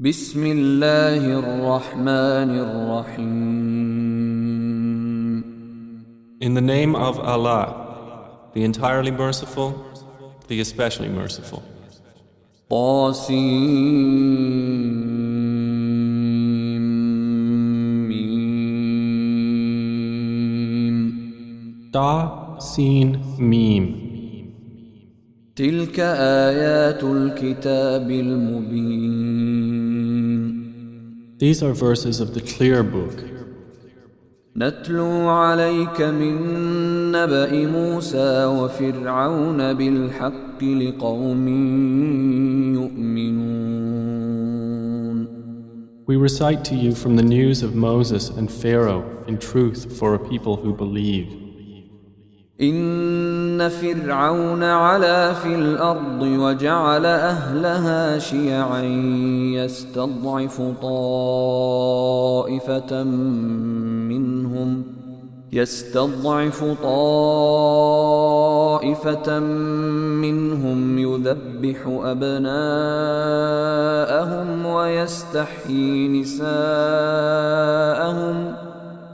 بسم الله الرحمن الرحيم. In the name of Allah, the entirely merciful, the especially merciful. طاسيم Ta, Sin, Mim. تلك آيات الكتاب المبين. These are verses of the clear book. نتلو عليك من نبأ موسى وفرعون بالحق لقوم يؤمنون. We recite to you from the news of Moses and Pharaoh in truth for a people who believe. إن فرعون علا في الأرض وجعل أهلها شيعا يستضعف طائفة منهم يذبح أبناءهم ويستحيي نساءهم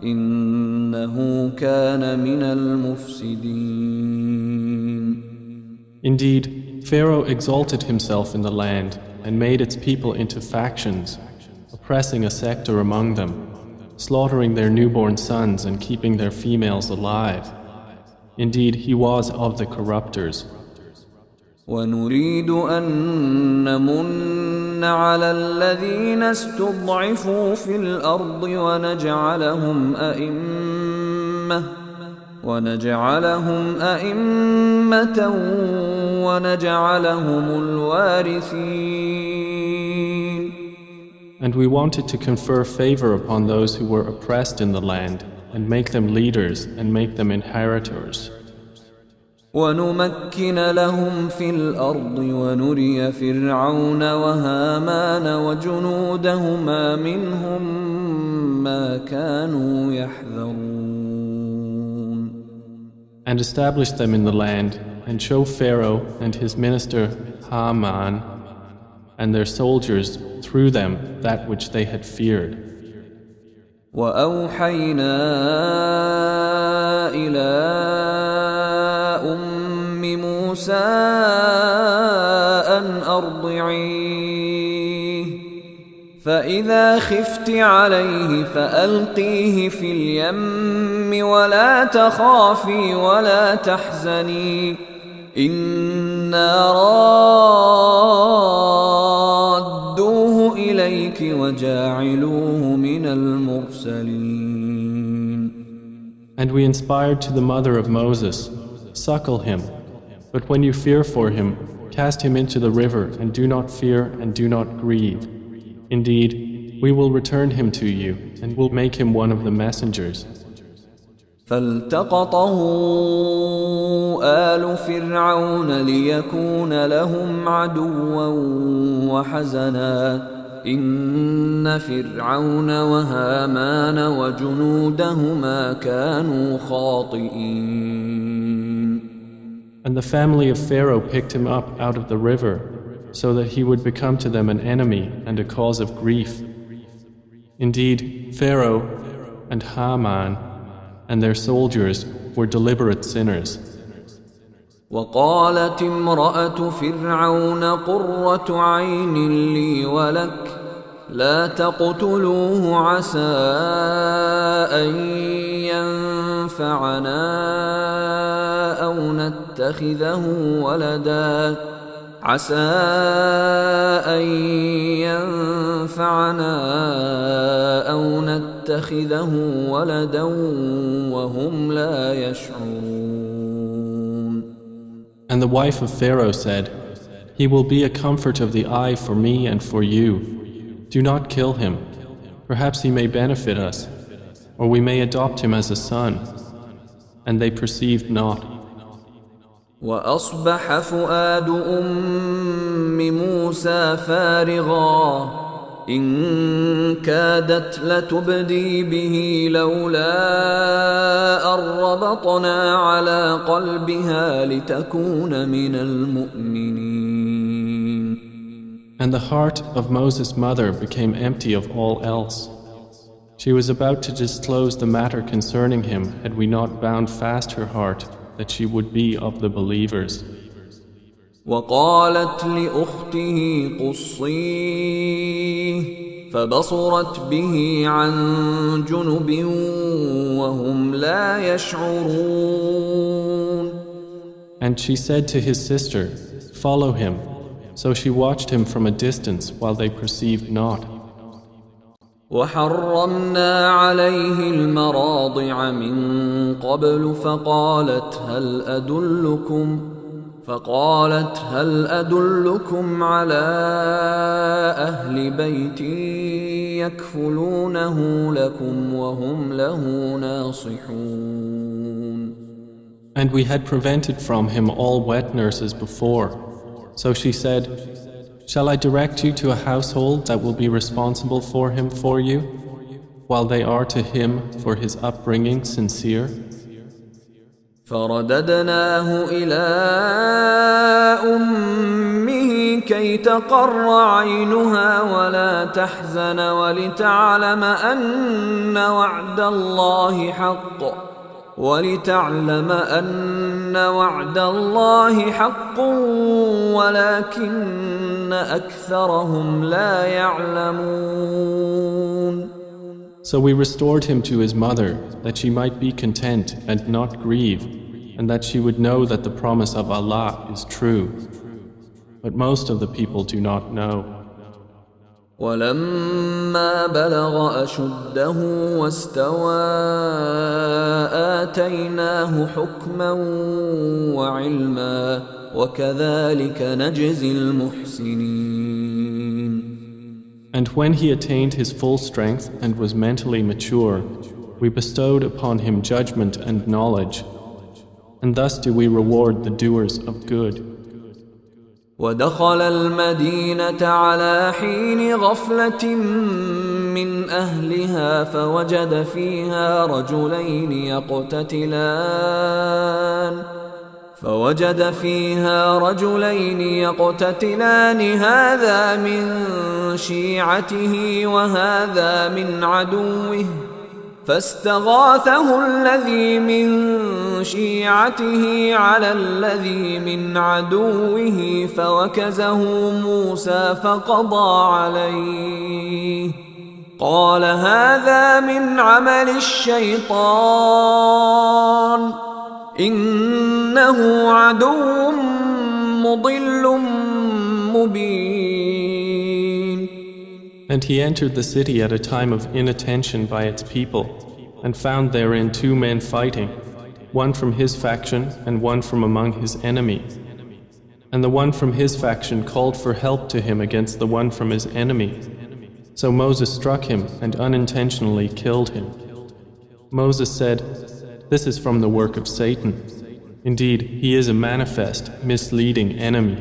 إنه كان من المفسدين. Indeed, Pharaoh exalted himself in the land and made its people into factions, oppressing a sector among them, slaughtering their newborn sons and keeping their females alive. Indeed, he was of the corruptors. ونريد أن نمن على الذين استضعفوا في الأرض ونجعلهم أئمة ونجعلهم الوارثين. And we wanted to confer favor upon those who were oppressed in the land and make them leaders and make them inheritors. ونمكن لهم في الأرض ونري فرعون وهامان وجنودهما منهم ما كانوا يحذرون. And establish them in the land and show Pharaoh and his minister Haman and their soldiers through them that which they had feared. وأوحينا إلى موسى أن أرضعيه فإذا خفت عليه فألقيه في اليم ولا تخافي ولا تحزني إنا رادوه إليك وجاعلوه من المرسلين. And we inspired to the mother of Moses, suckle him. But when you fear for him, cast him into the river and do not fear and do not grieve. Indeed, we will return him to you and will make him one of the messengers. فالتقطه آل فرعون ليكون لهم عدوا وحزنا إن فرعون وهامان وجنودهما كانوا خاطئين. And the family of Pharaoh picked him up out of the river, so that he would become to them an enemy and a cause of grief. Indeed, Pharaoh and Haman and their soldiers were deliberate sinners. وقالت امرأة فرعون قرة عين لي ولك لا تقتلوه عسى أن ينفعنا أو نتخذه ولدا وهم لا يشعرون. And the wife of Pharaoh said, "He will be a comfort of the eye for me and for you. Do not kill him. Perhaps he may benefit us, or we may adopt him as a son." And they perceived not. وأصبح فؤاد أم موسى فارغا إن كادت لتبدي به لولا أن ربطنا على قلبها لتكون من المؤمنين. And the heart of Moses' mother became empty of all else. She was about to disclose the matter concerning him had we not bound fast her heart that she would be of the believers. وقالت لأخته قصيه فبصرت به عن جنب وهم لا يشعرون. And she said to his sister, "Follow him." So she watched him from a distance while they perceived not. وحرمنا عليه المراضع من قبل فقالت هل أدلكم على أهل بيت يكفلونه لكم وهم له ناصحون. And we had prevented from him all wet nurses before. So she said, "Shall I direct you to a household that will be responsible for him for you, while they are to him for his upbringing sincere?" فرددناه إلى أمه كي تقر عينها ولا تحزن ولتعلم أن وعد الله حق ولكن أكثرهم لا يعلمون. So we restored him to his mother, that she might be content and not grieve, and that she would know that the promise of Allah is true. But most of the people do not know. ولما بلغ أشده واستوى آتيناه حكما وعلما وكذلك نجزي المحسنين. And when he attained his full strength and was mentally mature, we bestowed upon him judgment and knowledge, and thus do we reward the doers of good. ودخل المدينة على حين غفلة من أهلها فوجد فيها رجلين يقتتلان هذا من شيعته وهذا من عدوه فاستغاثه الذي من شيعته على الذي من عدوه فوكزه موسى فقضى عليه قال هذا من عمل الشيطان إنه عدو مضل مبين. And he entered the city at a time of inattention by its people, and found therein two men fighting, one from his faction and one from among his enemies. And the one from his faction called for help to him against the one from his enemy. So Moses struck him and unintentionally killed him. Moses said, "This is from the work of Satan. Indeed, he is a manifest, misleading enemy."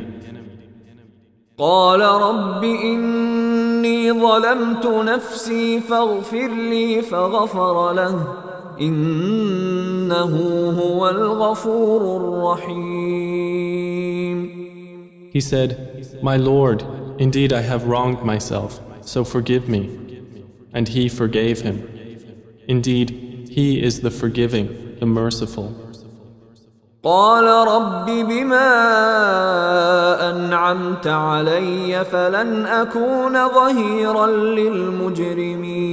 قال رب إني ظلمت نفسي فاغفر لي فغفر له إنه هو الغفور الرحيم. He said, "My Lord, indeed I have wronged myself, so forgive me." And he forgave him. Indeed, he is the forgiving, the merciful. قال رب بما أنعمت علي فلن أكون ظهيرا للمجرمين.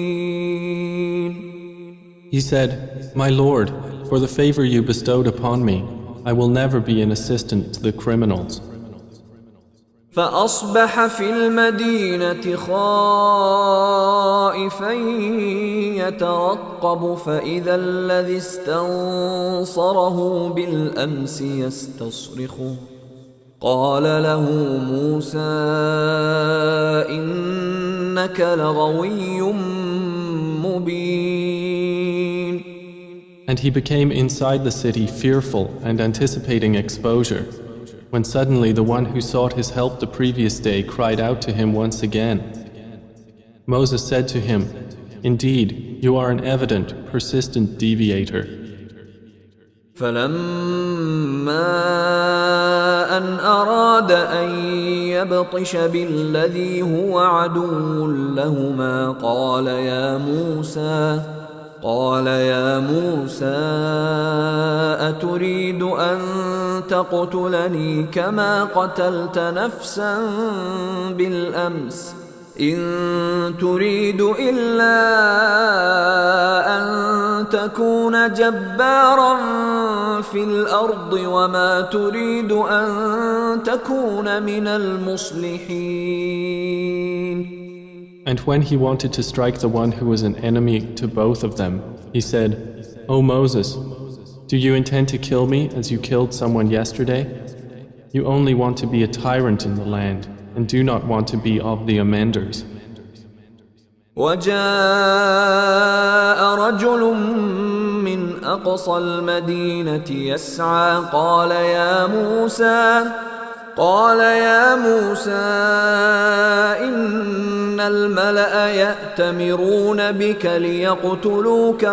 He said, "My Lord, for the favor you bestowed upon me, I will never be an assistant to the criminals." فأصبح في المدينة خائفا يترقب فإذا الذي استنصره بالأمس يستصرخه قال له موسى إنك لغوي مبين. And he became inside the city fearful and anticipating exposure, when suddenly the one who sought his help the previous day cried out to him once again. Moses said to him, "Indeed, you are an evident, persistent deviator." فلما أن أراد أن يبطش بالذي هو عدو لهما قال يا موسى أتريد أن تقتلني كما قتلت نفسا بالأمس إن تريد إلا أن تكون جبارا في الأرض وما تريد أن تكون من المصلحين. And when he wanted to strike the one who was an enemy to both of them, he said, O Moses, do you intend to kill me as you killed someone yesterday? You only want to be a tyrant in the land and do not want to be of the amenders. وجاء رجل من أقصى المدينة يسعى قال يا موسى إن الملأ يأتمرون بك ليقتلوك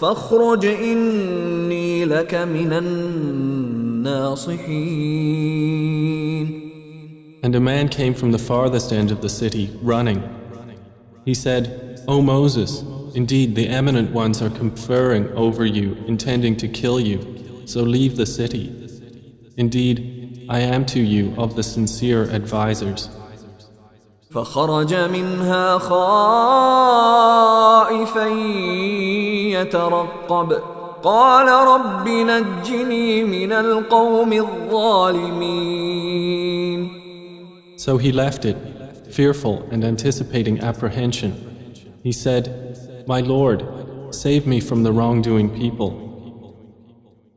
فاخرج إني لك من الناصحين. And a man came from the farthest end of the city, running. He said, O Moses, indeed the eminent ones are conferring over you, intending to kill you, so leave the city. Indeed, I am to you of the sincere advisors. فخرج منها خائفا يترقب قال رب نجني من القوم الظالمين. So he left it, fearful and anticipating apprehension. He said, My Lord, save me from the wrongdoing people.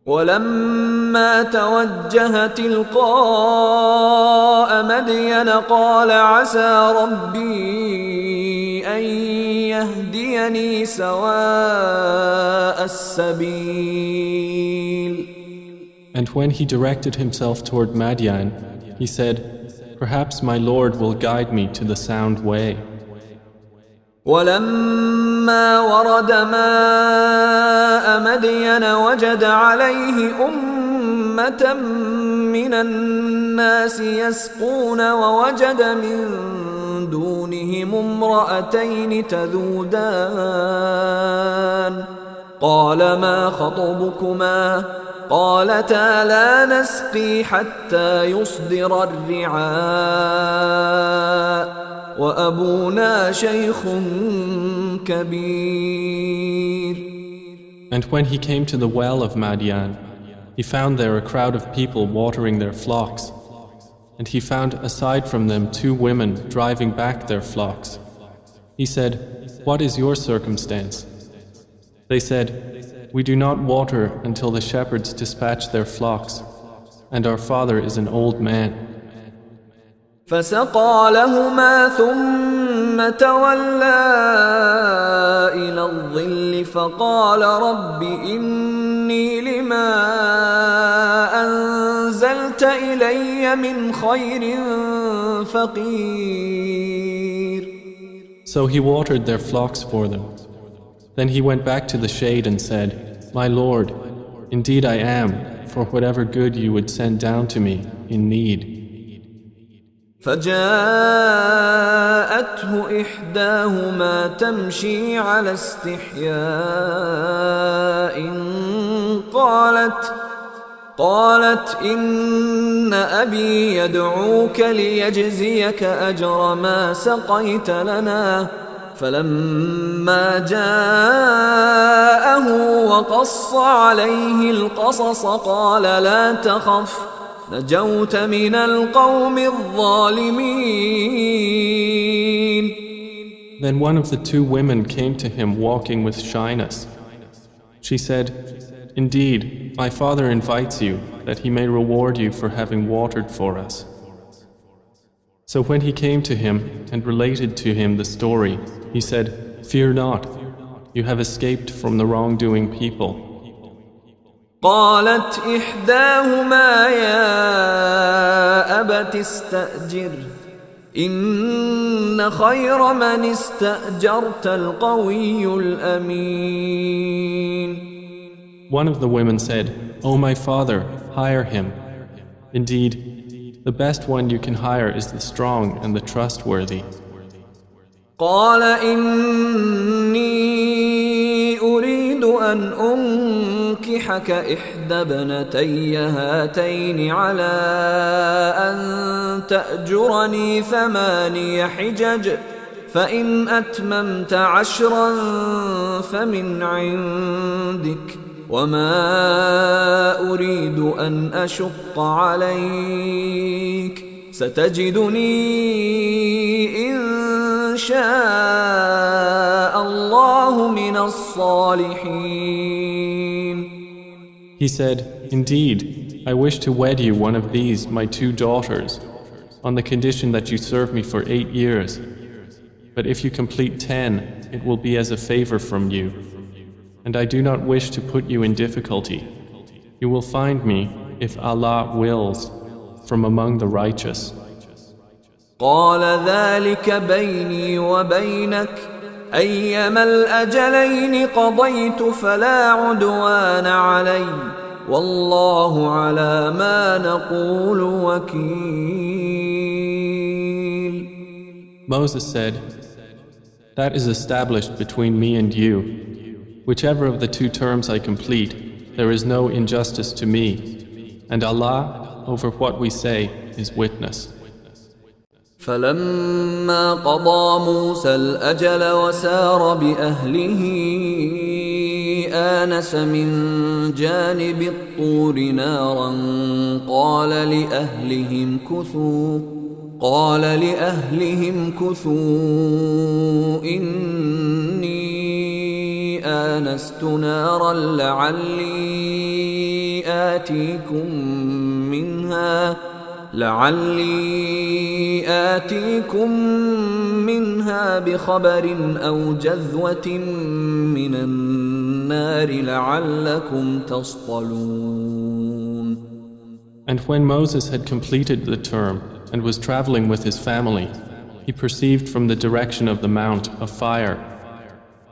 ولما توجه تلقاء مدين قال عسى ربي أن يهديني سواء السبيل. And when he directed himself toward Madian, he said, Perhaps my Lord will guide me to the sound way. ولما ورد ماء مدين وجد عليه أمة من الناس يسقون ووجد من دونهم امرأتين تذودان قال ما خطبكما قالتا لا نسقي حتى يصدر الرعاء وأبونا شيخ كبير. And when he came to the well of Madian, he found there a crowd of people watering their flocks. And he found aside from them 2 women driving back their flocks. He said, What is your circumstance? They said, We do not water until the shepherds dispatch their flocks, and our father is an old man. فسقى لهما ثم تولى إلى الظل فقال رب إني لما أنزلت إلي من خير فقير. So he watered their flocks for them. Then he went back to the shade and said, My Lord, indeed I am, for whatever good you would send down to me, in need. فجاءته إحداهما تمشي على استحياء قالت إن أبي يدعوك ليجزيك أجر ما سقيت لنا فلما جاءه وقص عليه القصص قال لا تخف نجوت من القوم الظالمين. Then one of the 2 women came to him walking with shyness. She said, Indeed, my father invites you that he may reward you for having watered for us. So when he came to him and related to him the story, he said, Fear not, you have escaped from the wrongdoing people. قالت إحداهما يا أبت استأجر إن خير من استأجرت القوي الأمين. One of the women said, O my father, hire him. Indeed, the best one you can hire is the strong and the trustworthy. قال إني أريد أن أنكحك إحدى ابنتي هاتين على أن تأجرني 8 حجج فإن أتممت 10 فمن عندك وما أريد أن أشق عليك ستجدني إن شاء الله من الصالحين. He said, Indeed, I wish to wed you one of these, my 2 daughters, on the condition that you serve me for 8 years. But if you complete 10, it will be as a favor from you. And I do not wish to put you in difficulty. You will find me, if Allah wills, from among the righteous. قال ذلك بيني وبينك أيما الأجلين قضيت فلا عدوان علي والله على ما نقول وكيل. Moses said, That is established between me and you. Whichever of the 2 terms I complete, there is no injustice to me, and Allah, over what we say, is witness. فلما قضى موسى الأجل وسار بأهله آنس من جانب الطور نارا قال لأهلهم كثوا إني آنست نارا لعلي آتيكم منها بخبر أو جذوة من النار لعلكم تصطلون. And when Moses had completed the term and was traveling with his family, he perceived from the direction of the mount a fire.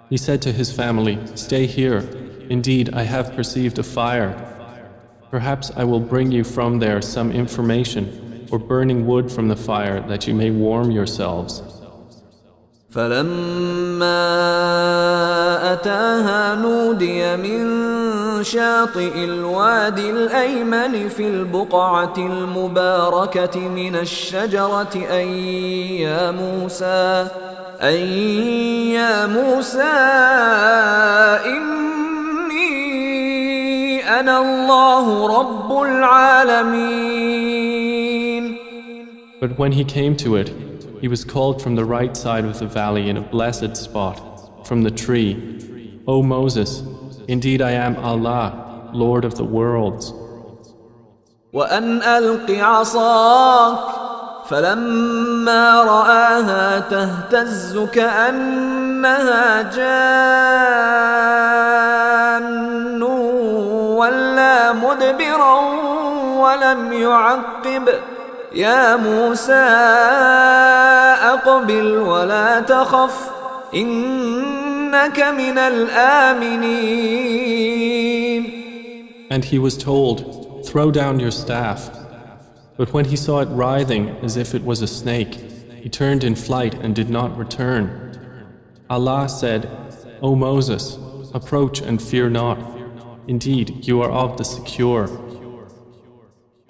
He said to his family, Stay here. Indeed, I have perceived a fire. Perhaps I will bring you from there some information or burning wood from the fire that you may warm yourselves. فلما أتاها نودي من شاطئ الوادي الأيمن في البقعة المباركة من الشجرة أن يا موسى إني أنا الله رب العالمين. But when he came to it, he was called from the right side of the valley in a blessed spot, from the tree, O Moses, indeed I am Allah, Lord of the worlds. وأن ألق عصاك فلما رآها تهتز كأنها جان ولا مدبرا ولم يعقب يا موسى أقبل ولا تخف إنك من الآمنين. And he was told, Throw down your staff. But when he saw it writhing as if it was a snake, he turned in flight and did not return. Allah said, O Moses, approach and fear not. Indeed, you are of the secure.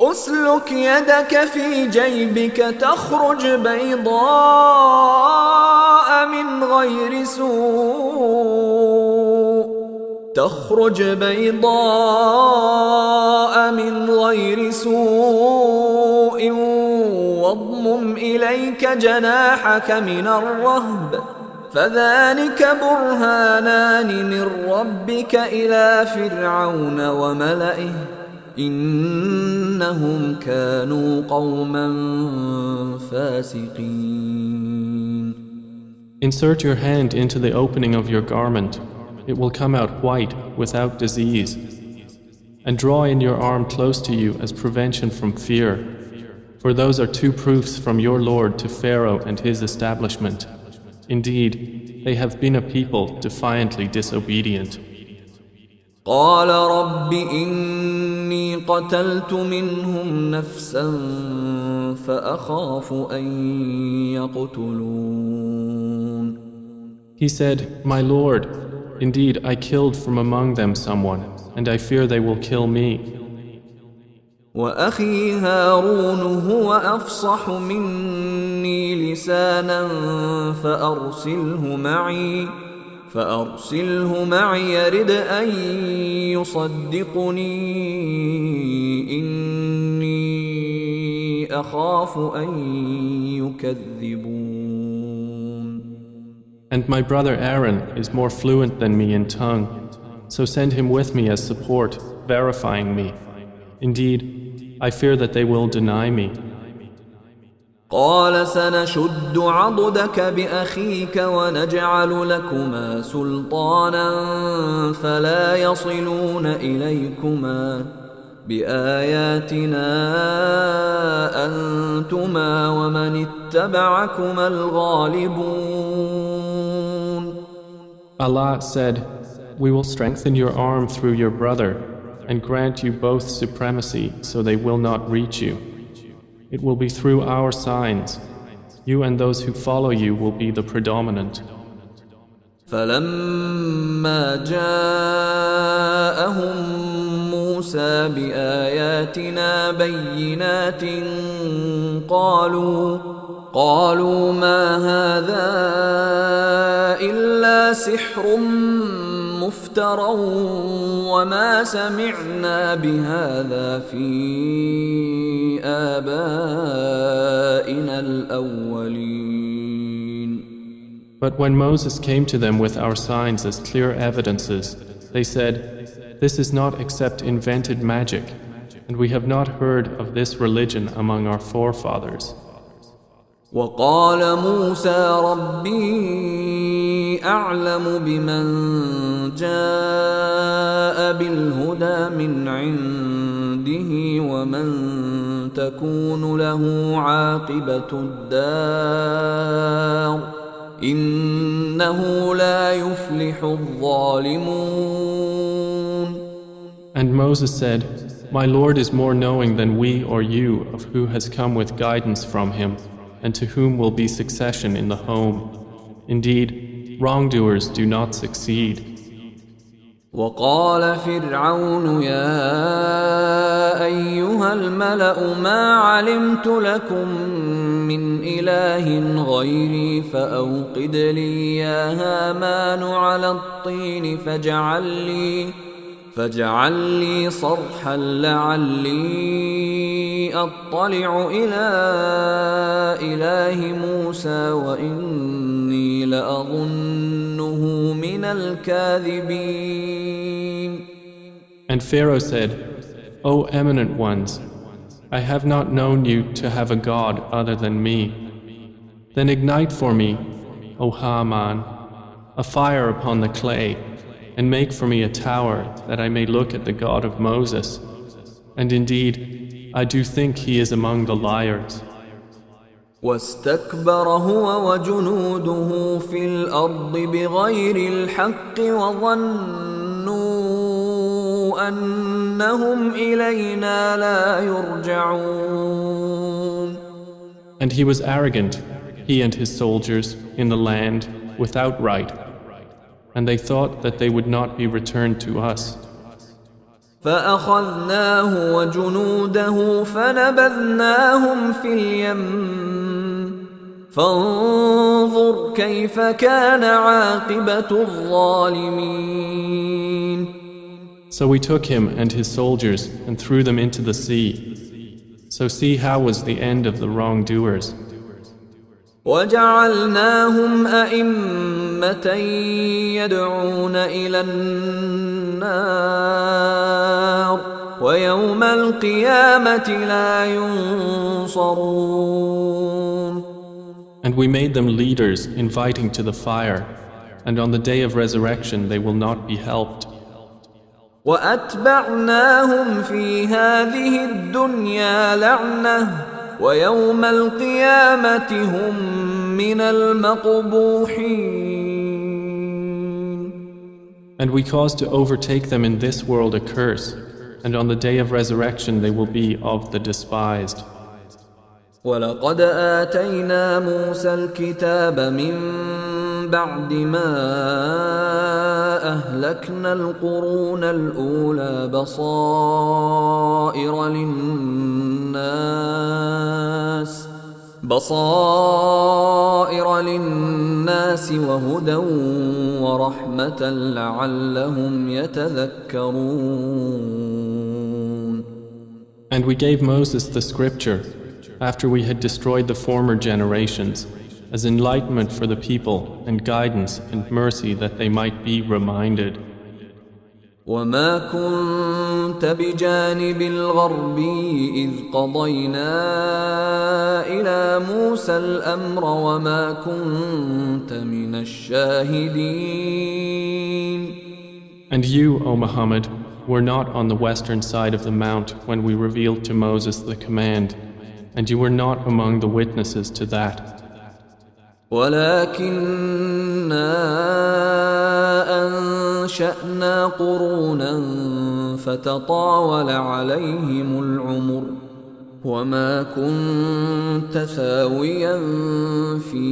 أسلك يدك في جيبك تخرج بيضاء من غير سوء واضمم إليك جناحك من الرهب فذلك برهانان من ربك إلى فرعون وملئه إنهم كانوا قوما فاسقين. Insert your hand into the opening of your garment. It will come out white, without disease. And draw in your arm close to you as prevention from fear. For those are 2 proofs from your Lord to Pharaoh and his establishment. Indeed, they have been a people defiantly disobedient. قال رب إني قتلت منهم نفسا فأخاف أن يقتلون. He said, My Lord, indeed I killed from among them someone, and I fear they will kill me. وأخي هارون هو أفصح مني لسانا فأرسله معي يرد أن يصدقني إني أخاف أن يكذبون. And my brother Aaron is more fluent than me in tongue, so send him with me as support, verifying me. Indeed, I fear that they will deny me. قال سنشد عضدك بأخيك ونجعل لكما سلطانا فلا يصلون إليكما بآياتنا أنتما ومن اتبعكما الغالبون. Allah said, We will strengthen your arm through your brother and grant you both supremacy so they will not reach you. It will be through our signs. You and those who follow you will be the predominant. فلما جاءهم موسى بآياتنا بينات قالوا ما هذا إلا سحر مفترى وما سمعنا بهذا في آبائنا الأولين. But when Moses came to them with our signs as clear evidences, they said, This is not except invented magic, and we have not heard of this religion among our forefathers. وقال موسى ربي أعلم بمن جاء بالهدى من عنده ومن تكون له عاقبة الدار إنه لا يفلح الظالمون. And Moses said, My Lord is more knowing than we or you of who has come with guidance from him, and to whom will be succession in the home. Indeed, wrongdoers do not succeed. وقال فرعون يا أيها الملأ ما علمت لكم من إله غيري فأوقد لي يا هامان على الطين فاجعل لي صرحا لعلي أطلع إلى إله موسى وإني لأظنه من الكاذبين. And Pharaoh said, O eminent ones, I have not known you to have a god other than me. Then ignite for me, O Haman, a fire upon the clay, and make for me a tower that I may look at the God of Moses. And indeed, I do think he is among the liars. واستكبر هو وجنوده في الأرض بغير الحق وظنوا أنهم إلينا لا يرجعون. And he was arrogant, he and his soldiers, in the land without right. And they thought that they would not be returned to us. فأخذناه وجنوده فنبذناهم في اليم فانظر كيف كان عاقبة الظالمين. So we took him and his soldiers and threw them into the sea. So see how was the end of the wrongdoers. وجعلناهم أئمة يدعون إلى النار ويوم القيامة لا ينصرون. And we made them leaders inviting to the fire, and on the day of resurrection they will not be helped. وأتبعناهم في هذه الدنيا لعنة ويوم القيامة هم من المقبوحين. And we caused to overtake them in this world a curse, and on the day of resurrection they will be of the despised. ولقد آتينا موسى الكتاب من بعد ما أهلكنا القرون الأولى بصائر للناس وهدى ورحمة لعلهم يتذكرون. And we gave Moses the scripture after we had destroyed the former generations, as enlightenment for the people and guidance and mercy that they might be reminded. وما كنت بجانب الغربي إذ قضينا إلى موسى الأمر وما كنت من الشاهدين. And you, O Muhammad, were not on the western side of the mount when we revealed to Moses the command, and you were not among the witnesses to that. ولكننا أنشأنا قرونا فتطاول عليهم العمر وما كنت ثاويا في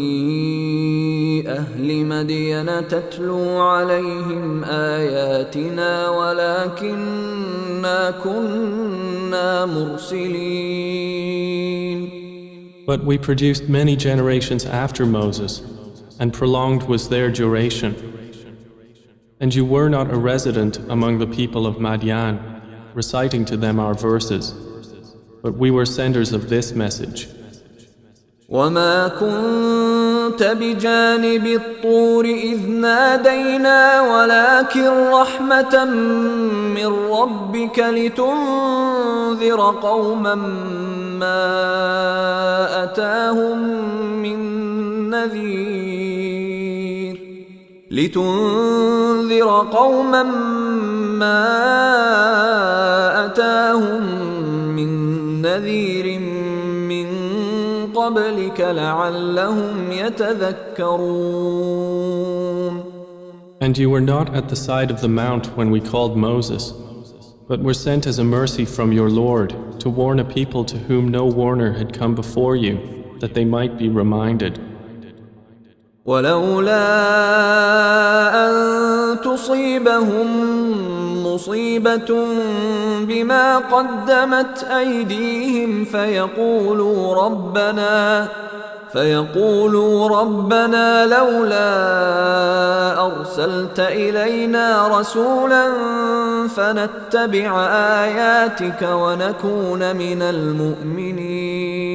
أهل مدين تتلو عليهم آياتنا ولكننا كنا مرسلين. But we produced many generations after Moses, and prolonged was their duration. And you were not a resident among the people of Madian, reciting to them our verses, but we were senders of this message. وما كنت بجانب الطور إذ نادينا ولكن رحمة من ربك لتنذر قوما ما أتاهم من نذير من قبلك لعلهم يتذكرون. And you were not at the side of the mount when we called Moses, but were sent as a mercy from your Lord to warn a people to whom no warner had come before you, that they might be reminded. ولولا أن تصيبهم مصيبة بما قدمت أيديهم فيقولوا ربنا لولا أرسلت إلينا رسولا فنتبع آياتك ونكون من المؤمنين.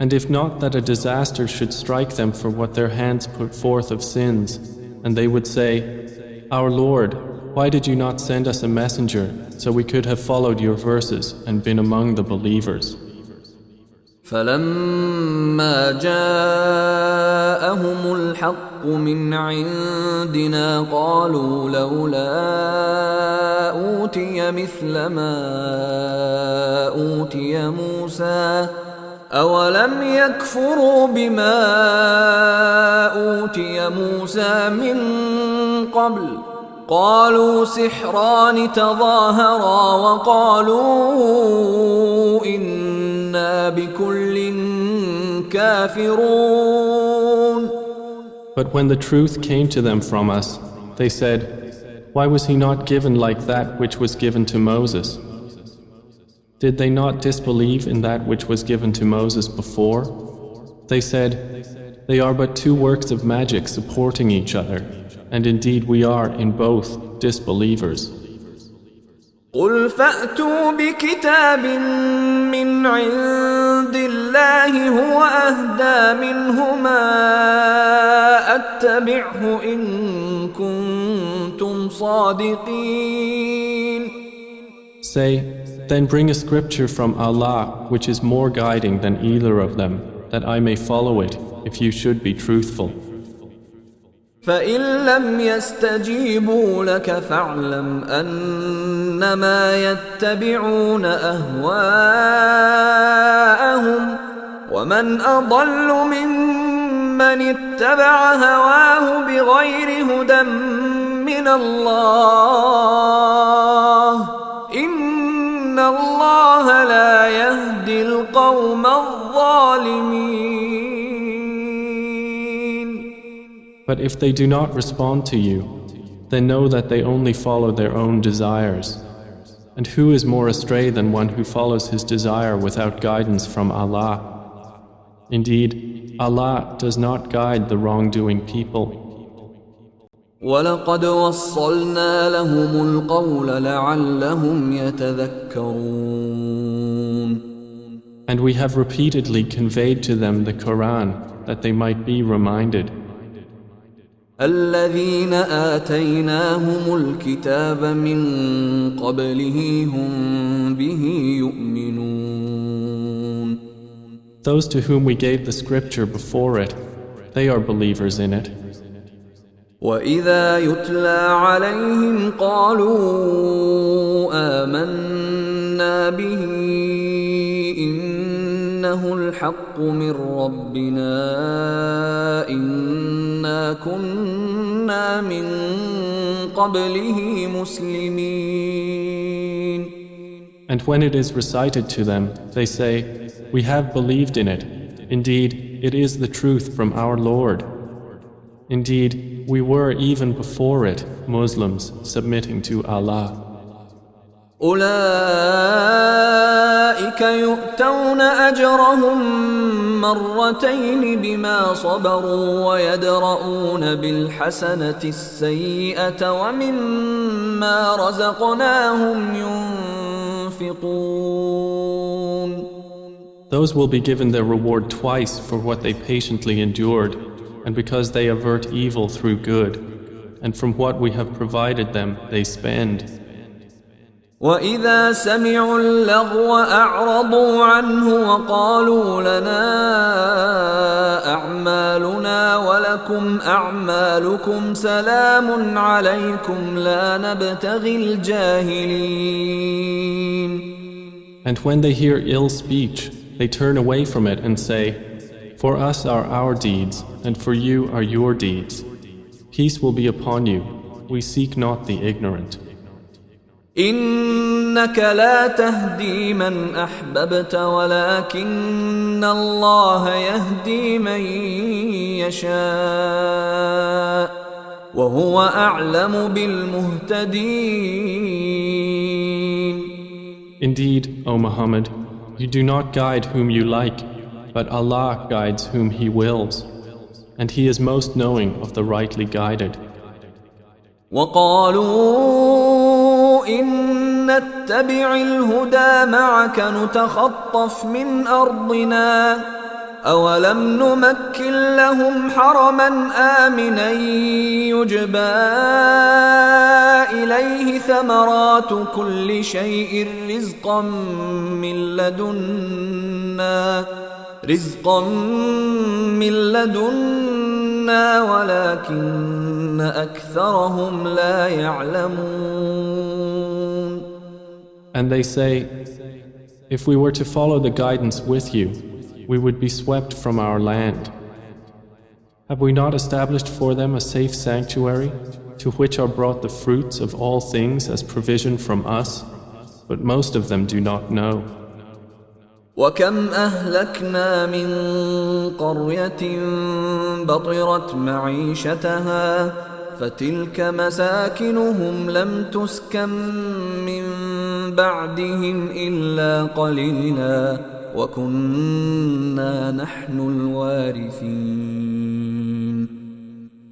And if not that a disaster should strike them for what their hands put forth of sins, and they would say, Our Lord, why did you not send us a messenger so we could have followed your verses and been among the believers? فلما جاءهم الحق من عندنا قالوا لولا أوتي مثل ما أوتي موسى أولم يكفروا بما أوتي موسى من قبل قالوا سحران تظاهرا وقالوا إنا بكل كافرون. But when the truth came to them from us, they said, Why was he not given like that which was given to Moses? Did they not disbelieve in that which was given to Moses before? They said, They are but two works of magic supporting each other, and indeed we are in both disbelievers. قل فأتوا بكتاب من عند الله هو أهدى منهما أتبعه إن كنتم صادقين. Say, then bring a scripture from Allah which is more guiding than either of them, that I may follow it if you should be truthful. فإن لم يستجيبوا لك فاعلم أنما يتبعون أهواءهم ومن أضل ممن اتبع هواه بغير هدى من الله But if they do not respond to you, then know that they only follow their own desires. And who is more astray than one who follows his desire without guidance from Allah? Indeed, Allah does not guide the wrongdoing people. وَلَقَدْ وَصَّلْنَا لَهُمُ الْقَوْلَ لَعَلَّهُمْ يَتَذَكَّرُونَ. And we have repeatedly conveyed to them the Quran that they might be reminded. الَّذِينَ آتَيْنَاهُمُ الْكِتَابَ مِنْ قَبْلِهِ هُمْ بِهِ يُؤْمِنُونَ. Those to whom we gave the scripture before it, they are believers in it. وَإِذَا يُتْلَى عَلَيْهِمْ قَالُوا آمَنَّا بِهِ إِنَّهُ الْحَقُّ مِنْ رَبِّنَا إِنَّا كُنَّا مِنْ قَبْلِهِ مُسْلِمِينَ. And when it is recited to them, they say, "We have believed in it. Indeed, it is the truth from our Lord. Indeed, we were even before it Muslims submitting to Allah." أولئك يؤتون أجرهم مرتين بما صبروا ويدرؤون بالحسنة السيئة ومما رزقناهم ينفقون. Those will be given their reward twice for what they patiently endured, and because they avert evil through good, and from what we have provided them they spend. وَإِذَا سَمِعُوا اللَّغْوَ أَعْرَضُوا عَنْهُ وَقَالُوا لَنَا أَعْمَالُنَا وَلَكُمْ أَعْمَالُكُمْ سَلَامٌ عَلَيْكُمْ لَا نَبْتَغِي الْجَاهِلِينَ. And when they hear ill speech, they turn away from it and say, "For us are our deeds, and for you are your deeds. Peace will be upon you. We seek not the ignorant." إنك لا تهدي من أحببت ولكن الله يهدي من يشاء وهو أعلم بالمهتدين. Indeed, O Muhammad, you do not guide whom you like, but Allah guides whom He wills, and He is most knowing of the rightly guided. وقالوا إن نتبع الهدى معك نتخطف من أرضنا أولم نمكن لهم حرما آمنا يجبى إليه ثمرات كل شيء رزقا من لدنا ولكن أكثرهم لا يعلمون. And they say, if we were to follow the guidance with you, we would be swept from our land. Have we not established for them a safe sanctuary, to which are brought the fruits of all things as provision from us? But most of them do not know. وكم أهلكنا من قرية بطرت معيشتها فتلك مساكنهم لم تسكن من بعدهم إلا قليلا وكنا نحن الوارثين.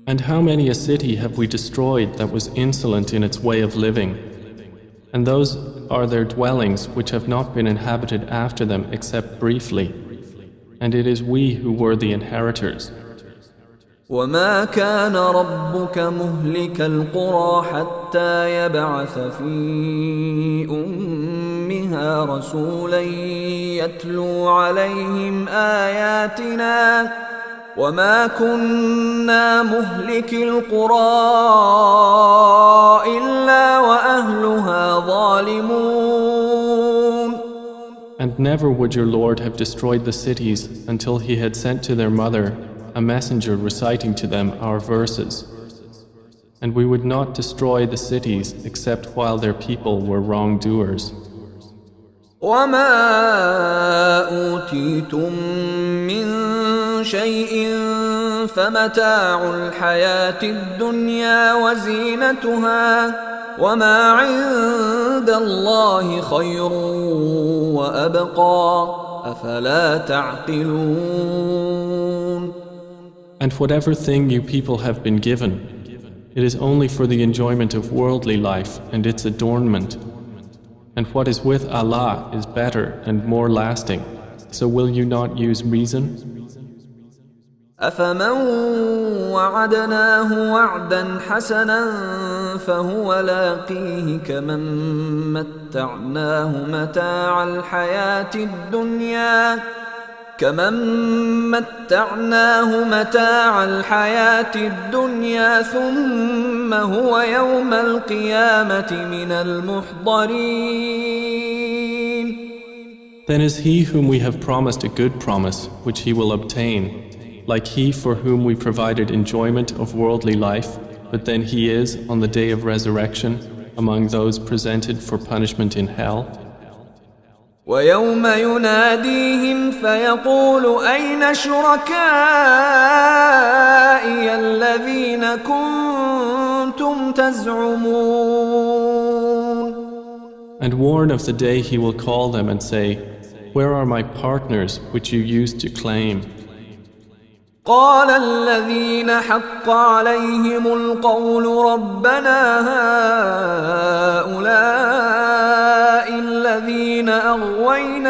And how many a city have we destroyed that was insolent in its way of living? And those are their dwellings which have not been inhabited after them except briefly. And it is we who were the inheritors. وما كان ربك مهلك القرى حتى يبعث في أمها رسولا يتلو عليهم آياتنا وما كنا مهلك القرى إلا وأهلها ظالمون. And never would your Lord have destroyed the cities until He had sent to their mother a messenger reciting to them our verses. And we would not destroy the cities except while their people were wrongdoers. وما أوتيتم من شيء فمتاع الحياة الدنيا وزينتها وما عند الله خير وأبقى أفلا تعقلون. And whatever thing you people have been given, it is only for the enjoyment of worldly life and its adornment. And what is with Allah is better and more lasting. So will you not use reason? أفمن وعدناه وعدا حسنا فهو لاقيه كمن متعناه متاع الحياة الدنيا ثم هو يوم القيامة من المحضرين. Then is he whom we have promised a good promise, which he will obtain, like he for whom we provided enjoyment of worldly life, but then he is, on the day of resurrection, among those presented for punishment in hell. ويوم يناديهم فيقول أين شركائي الذين كنتم تزعمون. And warn of the day he will call them and say, where are my partners which you used to claim? قال الذين حق عليهم القول ربنا هؤلاء الذين أغويناهم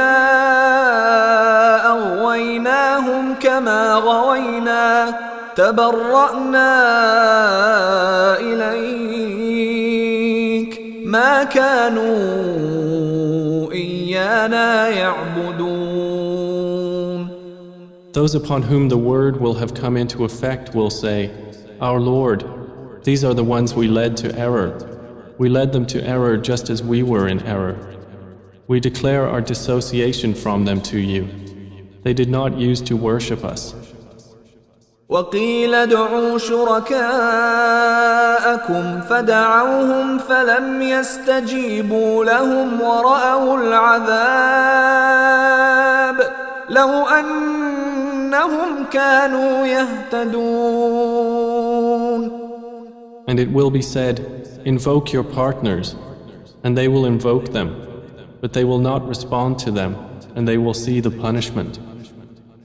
كما غوينا تبرأنا إليك ما كانوا إيانا يعبدون. Those upon whom the word will have come into effect will say, our Lord, these are the ones we led to error. We led them to error just as we were in error. We declare our dissociation from them to you. They did not use to worship us. وقيل ادعوا شركاءكم فدعوهم فلم يستجيبوا لهم ورأوا العذاب لو أنهم كانوا يهتدون. And it will be said, invoke your partners, and they will invoke them, but they will not respond to them, and they will see the punishment.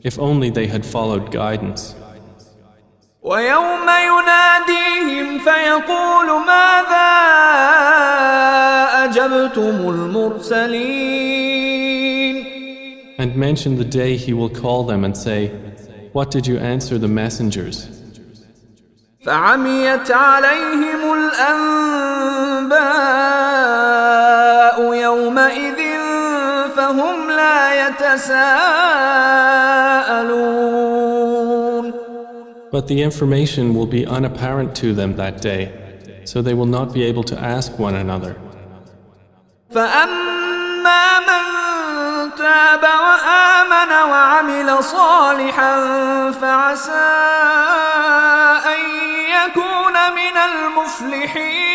If only they had followed guidance. ويوم يناديهم فيقول ماذا أجبتم المرسلين. And mention the day he will call them and say, what did you answer the messengers? فعميت عليهم الأنباء يومئذ فهم لا يتساءلون. But the information will be unapparent to them that day, so they will not be able to ask one another. فأما من تاب وآمن وعمل صالحا فعسى أن يكون من المفلحين.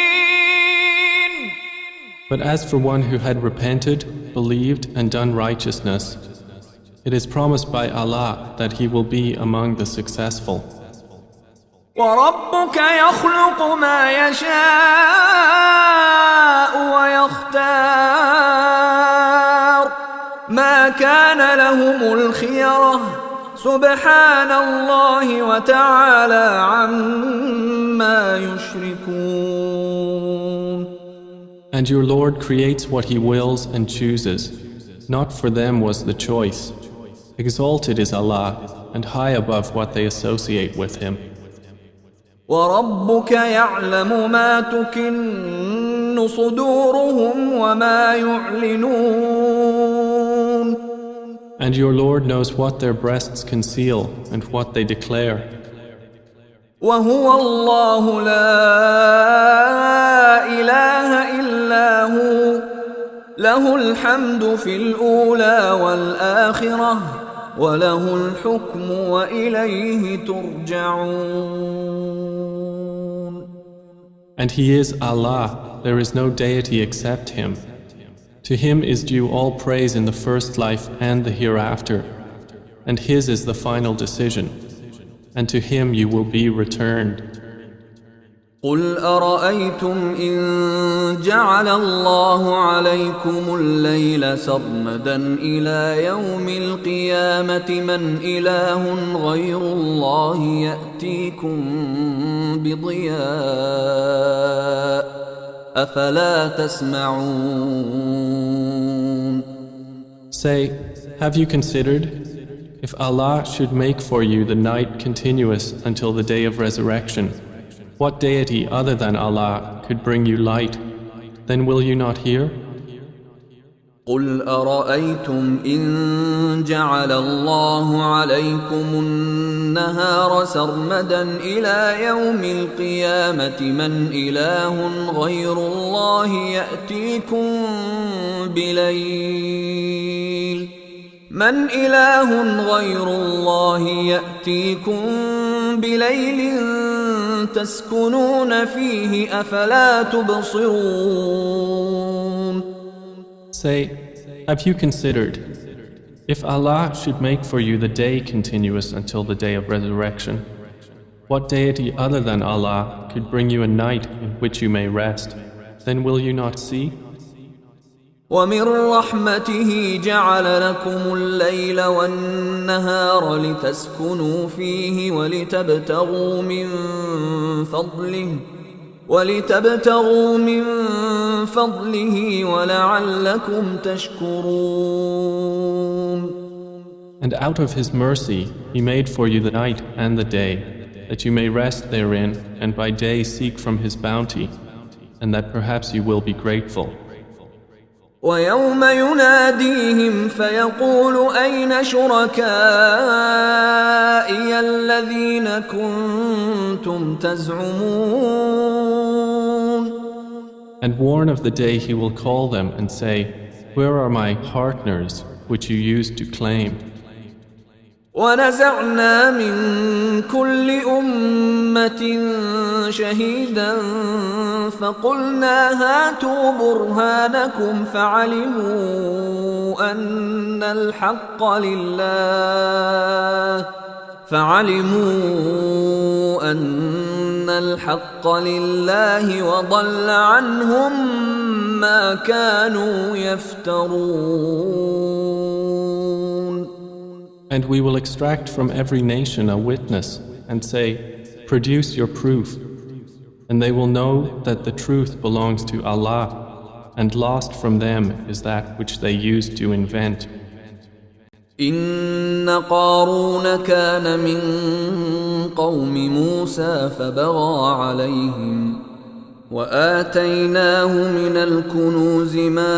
But as for one who had repented, believed, and done righteousness, it is promised by Allah that he will be among the successful. وربك يخلق ما يشاء ويختار ما كان لهم الخيرة سبحان الله وتعالى عما يشركون. And your Lord creates what He wills and chooses. Not for them was the choice. Exalted is Allah, and high above what they associate with Him. وربك يعلم ما تكن صدورهم وما يعلنون. And your Lord knows what their breasts conceal and what they declare. وهو الله لا إله إلا هو له الحمد في الأولى والآخرة وله الحكم وإليه ترجعون. And He is Allah, there is no deity except Him. To Him is due all praise in the first life and the hereafter, and His is the final decision, and to Him you will be returned. قل أرأيتم إن جعل الله عليكم الليل سرمدا إلى يوم القيامة من إله غير الله يأتيكم بضياء أفلا تسمعون. Say, have you considered, if Allah should make for you the night continuous until the day of resurrection, what deity other than Allah could bring you light? Then will you not hear? قل أرأيتم إن جعل الله عليكم النهار سرمدا إلى يوم القيامة من إله غير الله يأتيكم بليل تسكنون فيه أفلا تبصرون. Say, have you considered, if Allah should make for you the day continuous until the day of resurrection, what deity other than Allah could bring you a night in which you may rest? Then will you not see? ومن رحمته جعل لكم الليل والنهار لتسكنوا فيه ولتبتغوا من فضله ولعلكم تشكرون. And out of His mercy He made for you the night and the day, that you may rest therein and by day seek from His bounty, and that perhaps you will be grateful. ويوم يناديهم فيقول أين شركائي الذين كنتم تزعمون. And warn of the day He will call them and say, where are my partners which you used to claim? ونزعنا من كل أمة شهيدا فقلنا هاتوا برهانكم فعلموا أن الحق لله وضل عنهم ما كانوا يفترون. And we will extract from every nation a witness and say, produce your proof. And they will know that the truth belongs to Allah, and lost from them is that which they used to invent. إن قارون كان من قوم موسى فبغى عليهم وآتيناه من الكنوز ما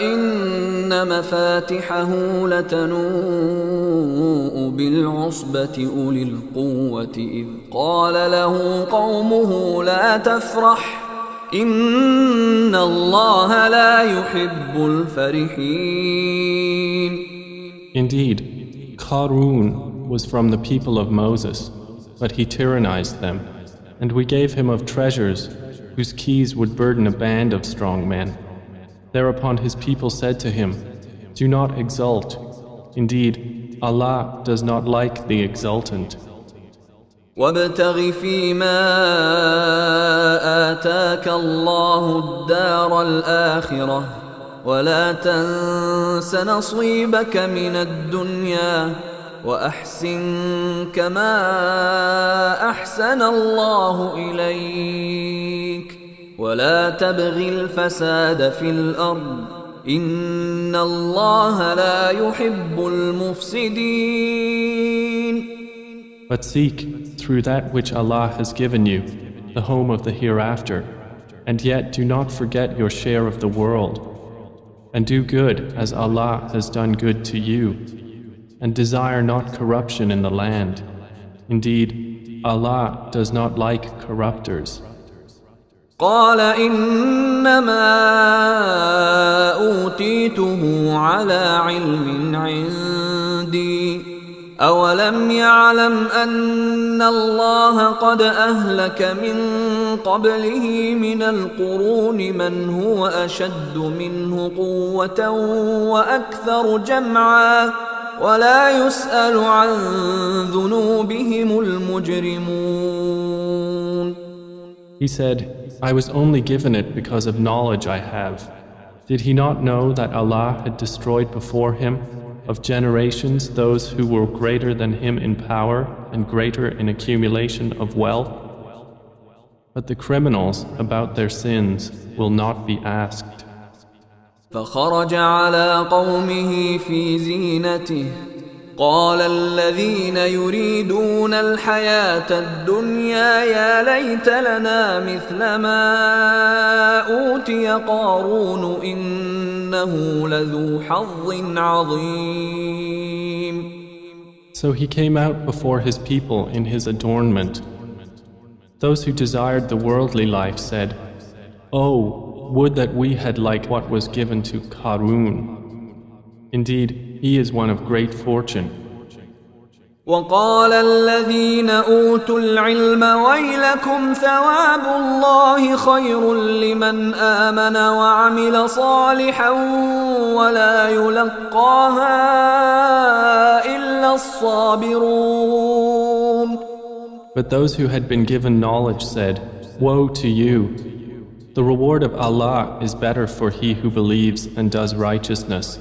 إن مفاتحه لتنوء بالعصبة أولي القوة إذ قال له قومه لا تفرح إن الله لا يحب الفرحين. Indeed, Qarun was from the people of Moses, but he tyrannized them, and we gave him of treasures whose keys would burden a band of strong men. Thereupon his people said to him, do not exult. Indeed, Allah does not like the exultant. وابتغ فيما آتاك الله الدار الآخرة ولا تنس نصيبك من الدنيا وأحسن كما أحسن الله إليك ولا تبغ الفساد في الأرض إن الله لا يحب المفسدين. But seek through that which Allah has given you, the home of the hereafter, and yet do not forget your share of the world, and do good as Allah has done good to you, and desire not corruption in the land. Indeed, Allah does not like corruptors. قال إنما أوتيته على علم عندي أولم يعلم أن الله قد أهلك من قبله من القرون من هو أشد منه قوة وأكثر جمعا ولا يسأل عن ذنوبهم المجرمون. He said, I was only given it because of knowledge I have. Did he not know that Allah had destroyed before him of generations those who were greater than him in power and greater in accumulation of wealth? But the criminals about their sins will not be asked. فخرج على قومه في زينته قال الذين يريدون الحياة الدنيا يا ليت لنا مثل ما أوتي قارون إنه لذو حظ عظيم. So he came out before his people in his adornment. Those who desired the worldly life said, Oh, would that we had like what was given to Qarun. Indeed, he is one of great fortune. وقال الذين أوتوا العلم ويلكم ثواب الله خير لمن آمن وعمل صالحا ولا يلقاها إلا الصابرون. But those who had been given knowledge said, Woe to you! The reward of Allah is better for he who believes and does righteousness,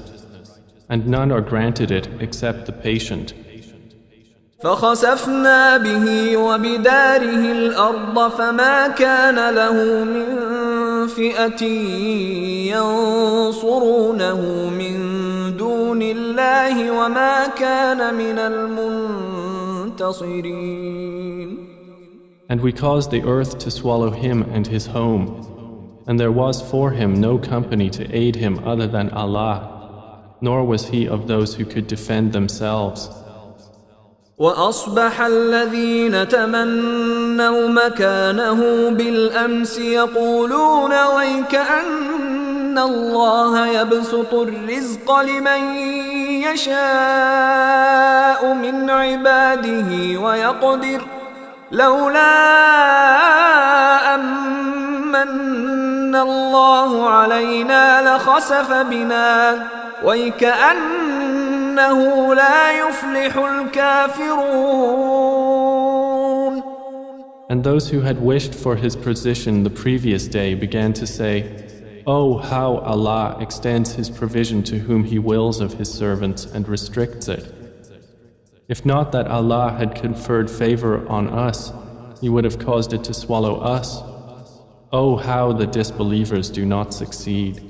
and none are granted it except the patient. فخسفنا به وبداره الأرض فما كان له من فئة ينصرونه من دون الله وما كان من المنتصرين. And we caused the earth to swallow him and his home, and there was for him no company to aid him other than Allah, nor was he of those who could defend themselves. وأصبح الذين تمنوا مكانه بالأمس يقولون ويكأن الله يبسط الرزق لمن يشاء من عباده ويقدر لولا أمن الله علينا لخسف بنا ويكأنه لا يفلح الكافرون. And those who had wished for his position the previous day began to say, Oh, how Allah extends his provision to whom he wills of his servants and restricts it. If not that Allah had conferred favor on us, he would have caused it to swallow us. Oh, how the disbelievers do not succeed.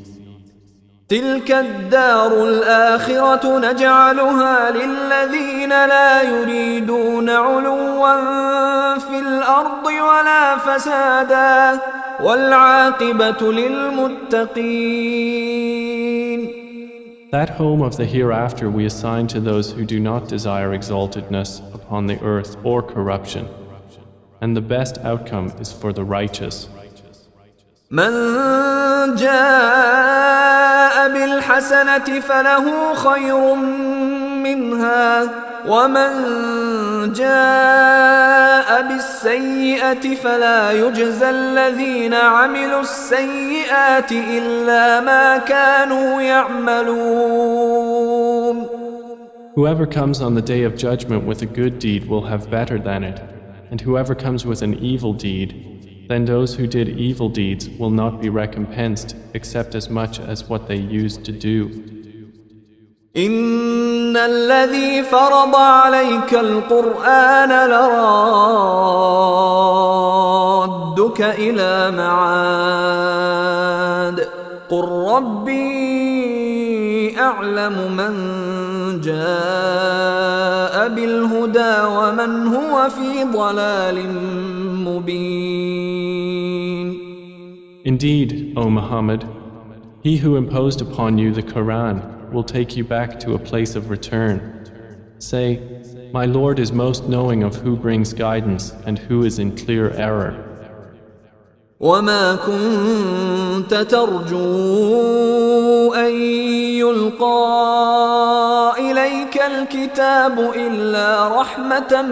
تلك الدار الآخرة نجعلها للذين لا يريدون علوا في الأرض ولا فسادا والعاقبة للمتقين. That home of the hereafter we assign to those who do not desire exaltedness upon the earth or corruption, and the best outcome is for the righteous. من جاء بالحسنة فله خير منها ومن جاء بالسيئة فلا يجزى الذين عملوا السيئات إلا ما كانوا يعملون. Whoever comes on the day of judgment with a good deed will have better than it, and whoever comes with an evil deed, then those who did evil deeds will not be recompensed except as much as what they used to do. إن الذي فرض عليك القرآن لرادك إلى معاد قل ربي أعلم من جاء بالهدى ومن هو في ضلال مبين. Indeed, O Muhammad, he who imposed upon you the Quran will take you back to a place of return. Say, my Lord is most knowing of who brings guidance and who is in clear error. وما كنت ترجو أن يلقى إليك الكتاب إلا رحمة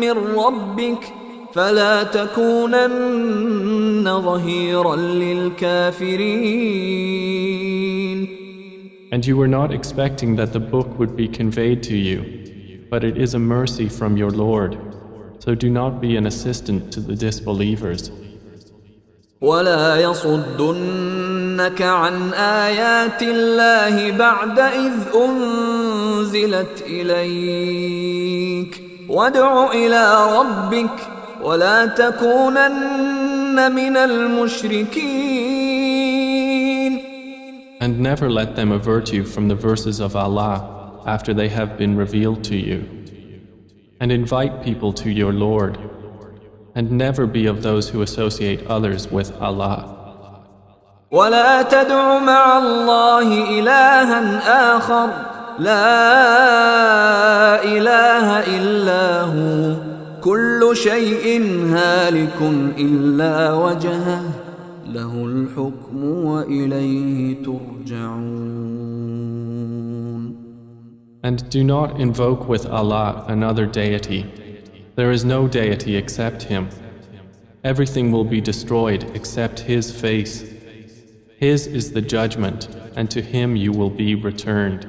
من ربك فلا تكونن ظهيرا للكافرين. And you were not expecting that the book would be conveyed to you, but it is a mercy from your Lord. So do not be an assistant to the disbelievers. ولا يصدنك عن آيات الله بعد إذ أنزلت إليك وادع إلى ربك ولا تكونن من المشركين. And never let them avert you from the verses of Allah after they have been revealed to you. And invite people to your Lord. And never be of those who associate others with Allah. ولا تدع مع الله إلها آخر لا إله إلا هو كل شيء هالك إلا وجهه له الحكم وإليه ترجعون. And do not invoke with Allah another deity. There is no deity except Him. Everything will be destroyed except His face. His is the judgment, and to Him you will be returned.